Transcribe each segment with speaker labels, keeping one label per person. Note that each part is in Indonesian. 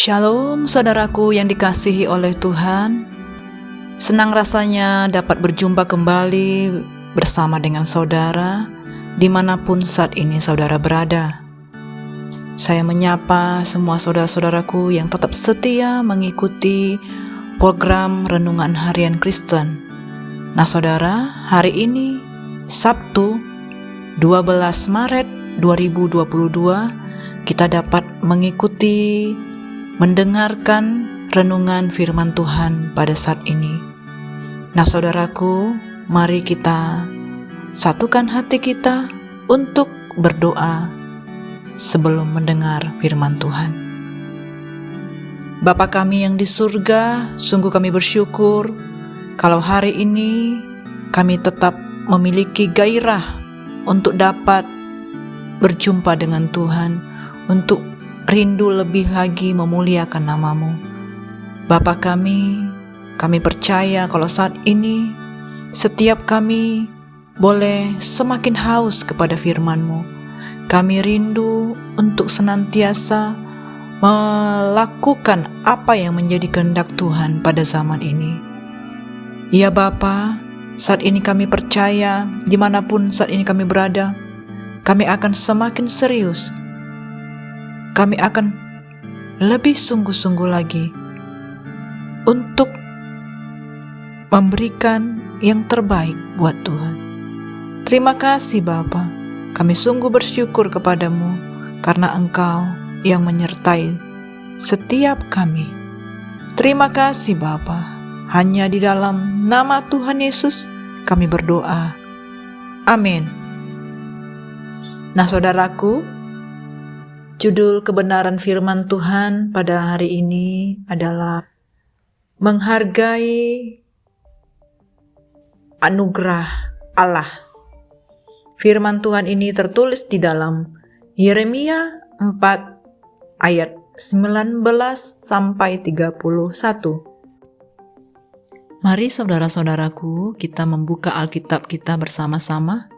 Speaker 1: Shalom saudaraku yang dikasihi oleh Tuhan. Senang rasanya dapat berjumpa kembali bersama dengan saudara dimanapun saat ini saudara berada. Saya menyapa semua saudara-saudaraku yang tetap setia mengikuti program Renungan Harian Kristen. Nah saudara, hari ini Sabtu 12 Maret 2022 kita dapat mengikuti mendengarkan renungan firman Tuhan pada saat ini. Nah saudaraku, mari kita satukan hati kita untuk berdoa sebelum mendengar firman Tuhan. Bapa kami yang di surga, sungguh kami bersyukur kalau hari ini kami tetap memiliki gairah untuk dapat berjumpa dengan Tuhan, untuk rindu lebih lagi memuliakan nama-Mu. Bapa kami percaya kalau saat ini setiap kami boleh semakin haus kepada firman-Mu. Kami rindu untuk senantiasa melakukan apa yang menjadi kehendak Tuhan pada zaman ini. Ya Bapa, saat ini kami percaya dimanapun saat ini kami berada, kami akan semakin serius. Kami akan lebih sungguh-sungguh lagi untuk memberikan yang terbaik buat Tuhan. Terima kasih Bapa, kami sungguh bersyukur kepadamu karena Engkau yang menyertai setiap kami. Terima kasih Bapa, hanya di dalam nama Tuhan Yesus kami berdoa. Amin. Nah saudaraku, judul kebenaran firman Tuhan pada hari ini adalah menghargai anugerah Allah. Firman Tuhan ini tertulis di dalam Yeremia 4 ayat 19 sampai 31. Mari saudara-saudaraku, kita membuka Alkitab kita bersama-sama.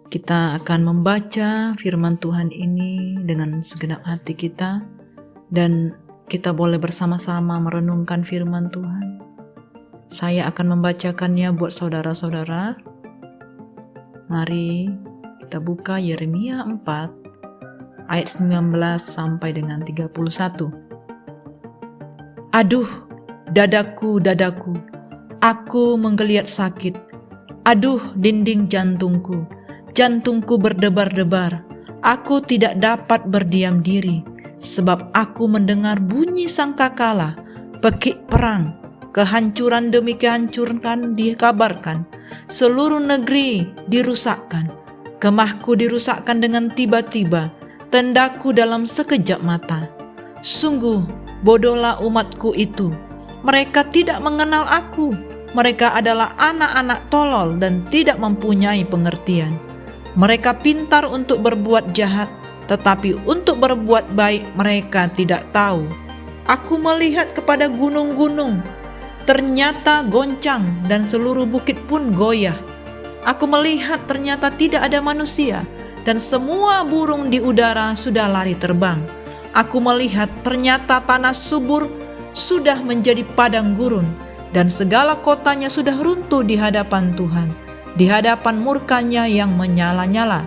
Speaker 1: Kita akan membaca firman Tuhan ini dengan segenap hati kita, dan kita boleh bersama-sama merenungkan firman Tuhan. Saya akan membacakannya buat saudara-saudara. Mari kita buka Yeremia 4 ayat 19 sampai dengan 31. Aduh, dadaku, dadaku, aku menggeliat sakit. Aduh, dinding jantungku, jantungku berdebar-debar. Aku tidak dapat berdiam diri, sebab aku mendengar bunyi sangkakala, pekik perang, kehancuran demi kehancuran dikabarkan. Seluruh negeri dirusakkan, kemahku dirusakkan dengan tiba-tiba, tendaku dalam sekejap mata. Sungguh bodohlah umatku itu, mereka tidak mengenal aku. Mereka adalah anak-anak tolol dan tidak mempunyai pengertian. Mereka pintar untuk berbuat jahat, tetapi untuk berbuat baik mereka tidak tahu. Aku melihat kepada gunung-gunung, ternyata goncang, dan seluruh bukit pun goyah. Aku melihat ternyata tidak ada manusia, dan semua burung di udara sudah lari terbang. Aku melihat ternyata tanah subur sudah menjadi padang gurun, dan segala kotanya sudah runtuh di hadapan Tuhan, di hadapan murkanya yang menyala-nyala.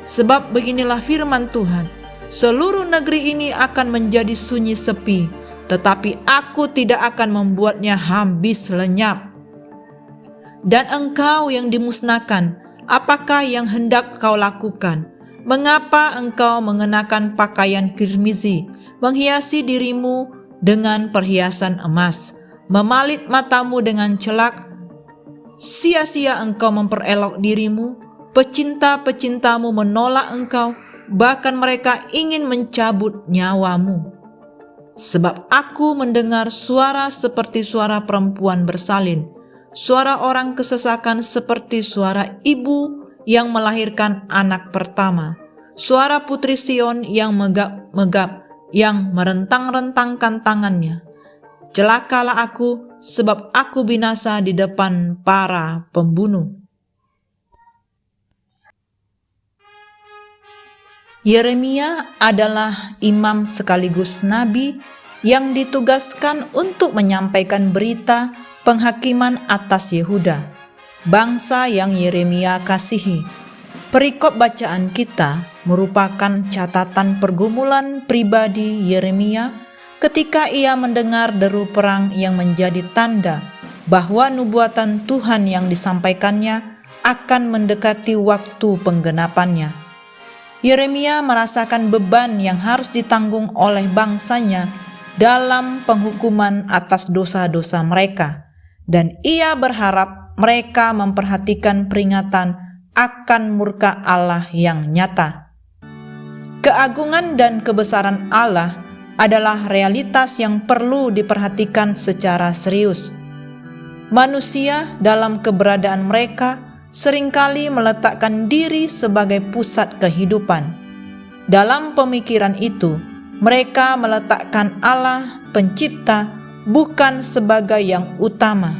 Speaker 1: Sebab beginilah firman Tuhan, seluruh negeri ini akan menjadi sunyi sepi, tetapi aku tidak akan membuatnya habis lenyap. Dan engkau yang dimusnahkan, apakah yang hendak kau lakukan? Mengapa engkau mengenakan pakaian kirmizi, menghiasi dirimu dengan perhiasan emas, memalit matamu dengan celak? Sia-sia engkau memperelok dirimu, pecinta-pecintamu menolak engkau, bahkan mereka ingin mencabut nyawamu. Sebab aku mendengar suara seperti suara perempuan bersalin, suara orang kesesakan seperti suara ibu yang melahirkan anak pertama, suara putri Sion yang megap-megap, yang merentang-rentangkan tangannya. Celakalah aku, sebab aku binasa di depan para pembunuh. Yeremia adalah imam sekaligus nabi yang ditugaskan untuk menyampaikan berita penghakiman atas Yehuda, bangsa yang Yeremia kasihi. Perikop bacaan kita merupakan catatan pergumulan pribadi Yeremia ketika ia mendengar deru perang yang menjadi tanda bahwa nubuatan Tuhan yang disampaikannya akan mendekati waktu penggenapannya. Yeremia merasakan beban yang harus ditanggung oleh bangsanya dalam penghukuman atas dosa-dosa mereka, dan ia berharap mereka memperhatikan peringatan akan murka Allah yang nyata. Keagungan dan kebesaran Allah adalah realitas yang perlu diperhatikan secara serius. Manusia dalam keberadaan mereka seringkali meletakkan diri sebagai pusat kehidupan. Dalam pemikiran itu, mereka meletakkan Allah pencipta bukan sebagai yang utama.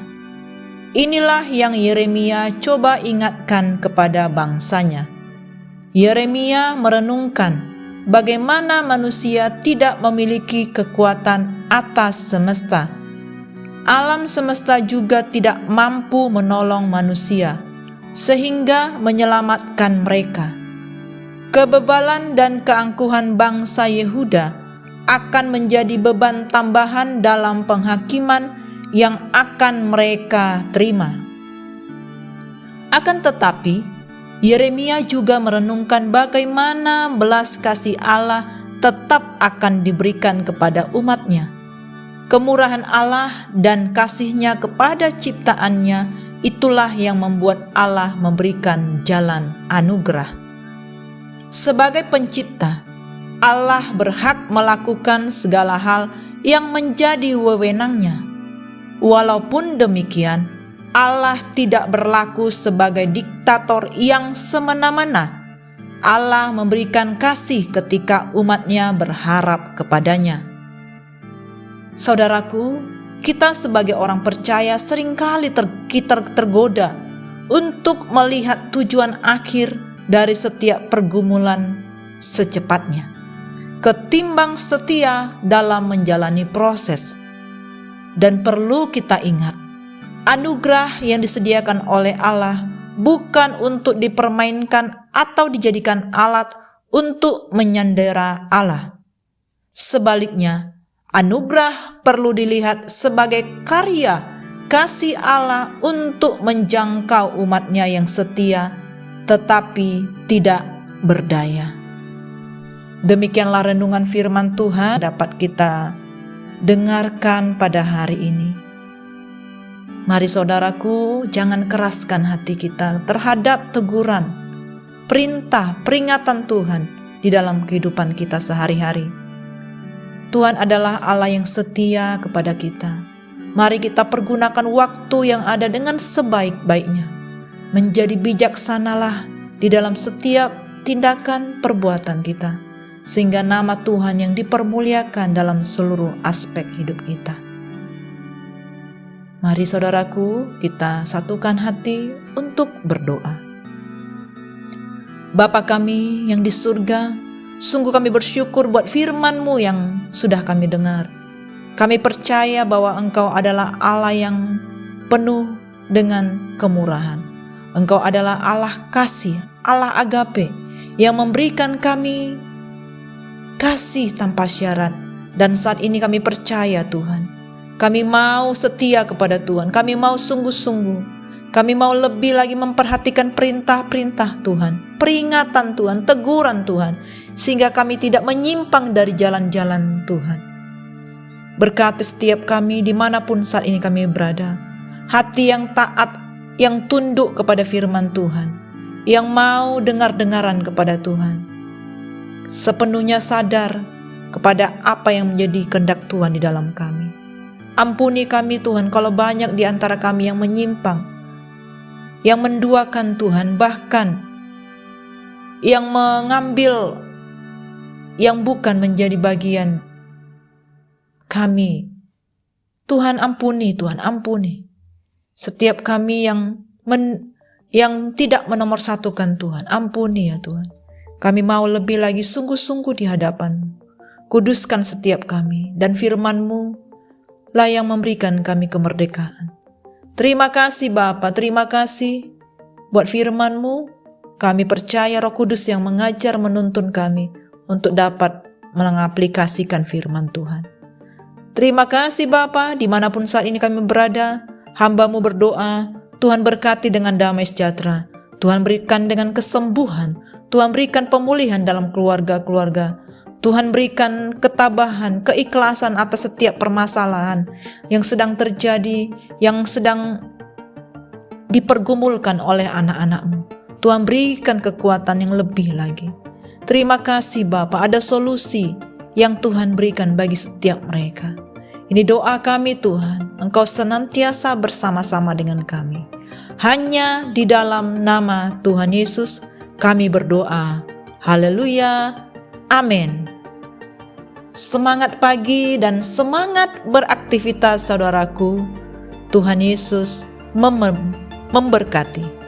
Speaker 1: Inilah yang Yeremia coba ingatkan kepada bangsanya. Yeremia merenungkan bagaimana manusia tidak memiliki kekuatan atas semesta. Alam semesta juga tidak mampu menolong manusia, sehingga menyelamatkan mereka. Kebebalan dan keangkuhan bangsa Yehuda akan menjadi beban tambahan dalam penghakiman yang akan mereka terima. Akan tetapi, Yeremia juga merenungkan bagaimana belas kasih Allah tetap akan diberikan kepada umatnya. Kemurahan Allah dan kasih-Nya kepada ciptaannya, itulah yang membuat Allah memberikan jalan anugerah. Sebagai pencipta, Allah berhak melakukan segala hal yang menjadi wewenang-Nya. Walaupun demikian, Allah tidak berlaku sebagai diktator yang semena-mena. Allah memberikan kasih ketika umat-Nya berharap kepadanya. Saudaraku, kita sebagai orang percaya seringkali kita tergoda untuk melihat tujuan akhir dari setiap pergumulan secepatnya, ketimbang setia dalam menjalani proses. Dan perlu kita ingat, anugerah yang disediakan oleh Allah bukan untuk dipermainkan atau dijadikan alat untuk menyandera Allah. Sebaliknya, anugerah perlu dilihat sebagai karya kasih Allah untuk menjangkau umat-Nya yang setia tetapi tidak berdaya. Demikianlah renungan firman Tuhan dapat kita dengarkan pada hari ini. Mari saudaraku, jangan keraskan hati kita terhadap teguran, perintah, peringatan Tuhan di dalam kehidupan kita sehari-hari. Tuhan adalah Allah yang setia kepada kita. Mari kita pergunakan waktu yang ada dengan sebaik-baiknya. Menjadi bijaksanalah di dalam setiap tindakan perbuatan kita, sehingga nama Tuhan yang dipermuliakan dalam seluruh aspek hidup kita. Mari saudaraku, kita satukan hati untuk berdoa. Bapa kami yang di surga, sungguh kami bersyukur buat firman-Mu yang sudah kami dengar. Kami percaya bahwa Engkau adalah Allah yang penuh dengan kemurahan. Engkau adalah Allah kasih, Allah agape, yang memberikan kami kasih tanpa syarat. Dan saat ini kami percaya Tuhan, kami mau setia kepada Tuhan, kami mau sungguh-sungguh, kami mau lebih lagi memperhatikan perintah-perintah Tuhan, peringatan Tuhan, teguran Tuhan, sehingga kami tidak menyimpang dari jalan-jalan Tuhan. Berkati setiap kami dimanapun saat ini kami berada, hati yang taat, yang tunduk kepada firman Tuhan, yang mau dengar-dengaran kepada Tuhan, sepenuhnya sadar kepada apa yang menjadi kehendak Tuhan di dalam kami. Ampuni kami Tuhan kalau banyak di antara kami yang menyimpang, yang menduakan Tuhan, bahkan yang mengambil yang bukan menjadi bagian kami. Tuhan ampuni, Tuhan ampuni. Setiap kami yang tidak menomorsatukan Tuhan, ampuni ya Tuhan. Kami mau lebih lagi sungguh-sungguh di hadapan-Mu. Kuduskan setiap kami, dan firman-Mu lah yang memberikan kami kemerdekaan. Terima kasih Bapa, terima kasih buat firman-Mu. Kami percaya Roh Kudus yang mengajar menuntun kami untuk dapat mengaplikasikan firman Tuhan. Terima kasih Bapa, dimanapun saat ini kami berada, hamba-Mu berdoa, Tuhan berkati dengan damai sejahtera, Tuhan berikan dengan kesembuhan, Tuhan berikan pemulihan dalam keluarga-keluarga, Tuhan berikan ketabahan, keikhlasan atas setiap permasalahan yang sedang terjadi, yang sedang dipergumulkan oleh anak-anak-Mu. Tuhan berikan kekuatan yang lebih lagi. Terima kasih Bapa, ada solusi yang Tuhan berikan bagi setiap mereka. Ini doa kami Tuhan, Engkau senantiasa bersama-sama dengan kami. Hanya di dalam nama Tuhan Yesus kami berdoa. Haleluya. Amin. Semangat pagi dan semangat beraktivitas saudaraku. Tuhan Yesus memberkati.